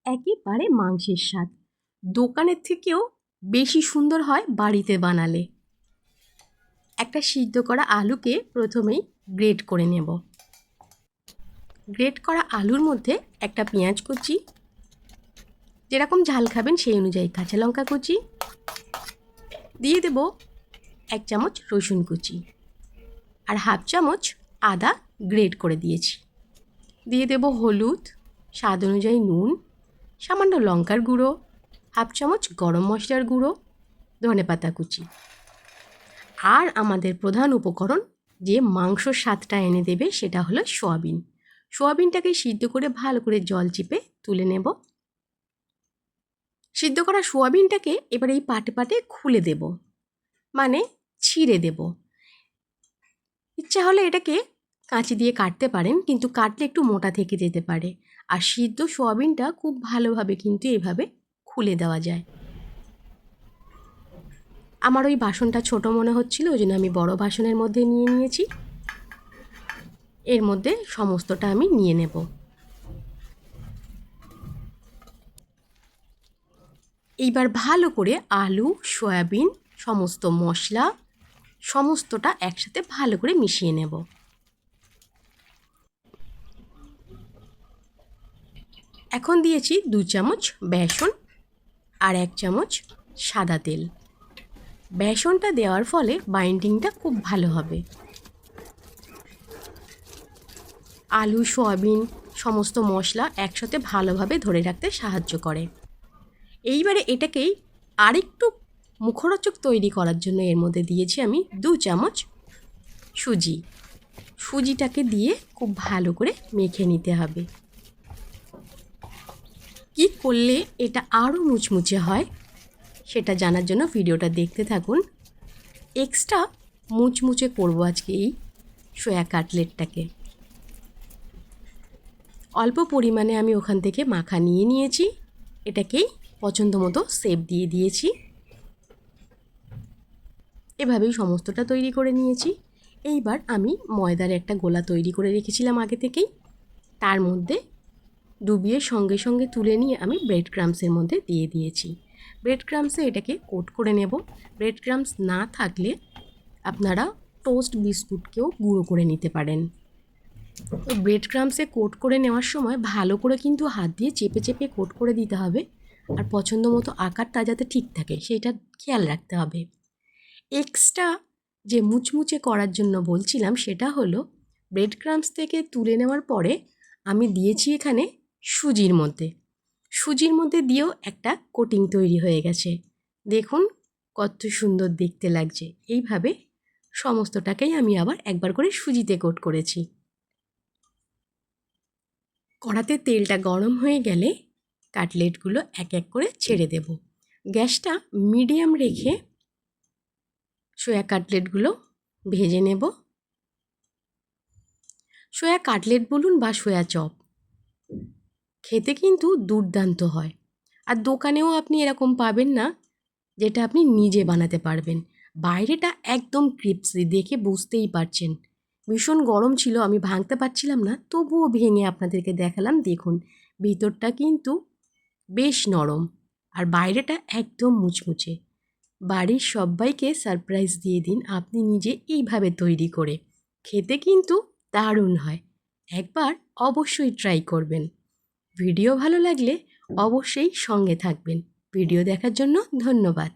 একেবারে মাংসের স্বাদ। দোকানের থেকেও বেশি সুন্দর হয় বাড়িতে বানালে। একটা সিদ্ধ করা আলুকে প্রথমেই গ্রেট করে নেব। গ্রেট করা আলুর মধ্যে একটা পেঁয়াজ কুচি, যেরকম ঝাল খাবেন সেই অনুযায়ী কাঁচা লঙ্কা কুচি, দিয়ে দেব 1 চামচ রসুন কুচি আর 1/2 চামচ আদা গ্রেট করে দিয়েছি। দিয়ে দেব হলুদ, স্বাদ অনুযায়ী নুন, সামান্য লঙ্কার গুঁড়ো, 1/2 চামচ গরম মশলার গুঁড়ো, ধনেপাতা কুচি। আর আমাদের প্রধান উপকরণ যে মাংসর স্বাদটা এনে দেবে সেটা হলো সয়াবিন। সয়াবিনটাকে সিদ্ধ করে ভালো করে জল চিপে তুলে নেব। সিদ্ধ করা সয়াবিনটাকে এবার এই পাটে পাটে খুলে দেব, মানে ছিঁড়ে দেব। ইচ্ছা হলে এটাকে কাঁচি দিয়ে কাটতে পারেন, কিন্তু কাটলে একটু মোটা থেকে যেতে পারে। আর সিদ্ধ সয়াবিনটা খুব ভালোভাবে কিন্তু এভাবে খুলে দেওয়া যায়। আমার ওই বাসনটা ছোট মনে হচ্ছিল, ওই জন্য আমি বড় বাসনের মধ্যে নিয়ে নিয়েছি। এর মধ্যে সমস্তটা আমি নিয়ে নেব। এইবার ভালো করে আলু, সয়াবিন, সমস্ত মশলা সমস্তটা একসাথে ভালো করে মিশিয়ে নেব। এখন দিয়েছি 2 চামচ বেসন আর 1 চামচ সাদা তেল। বেসনটা দেওয়ার ফলে বাইন্ডিংটা খুব ভালো হবে। আলু, সয়াবিন সমস্ত মশলা একসাথে ভালোভাবে ধরে রাখতে সাহায্য করে। এইবারে এটাকেই আরেকটু মুখরোচক তৈরি করার জন্য এর মধ্যে দিয়েছি আমি 2 চামচ সুজি। সুজিটাকে দিয়ে খুব ভালো করে মেখে নিতে হবে। কি করলে এটা আরও মুচমুচে হয় সেটা জানার জন্য ভিডিওটা দেখতে থাকুন। এক্সট্রা মুচমুচে করব আজকে এই সয়া কাটলেটটাকে। অল্প পরিমাণে আমি ওখান থেকে মাখা নিয়ে নিয়েছি, এটাকেই পছন্দ মতো শেপ দিয়ে দিয়েছি। এভাবেই সমস্তটা তৈরি করে নিয়েছি। এইবার আমি ময়দার একটা গোলা তৈরি করে রেখেছিলাম আগে থেকেই, তার মধ্যে ডুবিয়ে সঙ্গে সঙ্গে তুলে নিয়ে আমি ব্রেড ক্রাম্বসের মধ্যে দিয়ে দিয়েছি। ব্রেড ক্রাম্বসে এটাকে কোট করে নেব। ব্রেড ক্রাম্বস না থাকলে আপনারা টোস্ট বিস্কুটকেও গুঁড়ো করে নিতে পারেন। ব্রেড ক্রাম্বসে কোট করে নেওয়ার সময় ভালো করে কিন্তু হাত দিয়ে চেপে চেপে কোট করে দিতে হবে। আর পছন্দ মতো আকারটা যাতে ঠিক থাকে সেটা খেয়াল রাখতে হবে। এক্সট্রা যে মুচমুচে করার জন্য বলছিলাম সেটা হলো, ব্রেড ক্রাম্বস থেকে তুলে নেওয়ার পরে আমি দিয়েছি এখানে সুজির মধ্যে। সুজির মধ্যে দিয়েও একটা কোটিং তৈরি হয়ে গেছে। দেখুন কত সুন্দর দেখতে লাগছে। এইভাবে সমস্তটাকেই আমি আবার একবার করে সুজিতে কোট করেছি। কড়াতে তেলটা গরম হয়ে গেলে কাটলেটগুলো এক এক করে ছেড়ে দেব। গ্যাসটা মিডিয়াম রেখে সয়া কাটলেটগুলো ভেজে নেব। সয়া কাটলেট বলুন বা সয়া চপ, খেতে কিন্তু দুর্দান্ত হয়। আর দোকানেও আপনি এরকম পাবেন না যেটা আপনি নিজে বানাতে পারবেন। বাইরেটা একদম ক্রিপসি, দেখে বুঝতেই পারছেন। ভীষণ গরম ছিল, আমি ভাঙতে পারছিলাম না, তবুও ভেঙে আপনাদেরকে দেখালাম। দেখুন ভিতরটা কিন্তু বেশ নরম আর বাইরেটা একদম মুচমুচে। বাড়ির সবাইকে সারপ্রাইজ দিয়ে দিন আপনি নিজে এইভাবে তৈরি করে। খেতে কিন্তু দারুণ হয়। একবার অবশ্যই ট্রাই করবেন। ভিডিও ভালো লাগলে অবশ্যই সঙ্গে থাকবেন। ভিডিও দেখার জন্য ধন্যবাদ।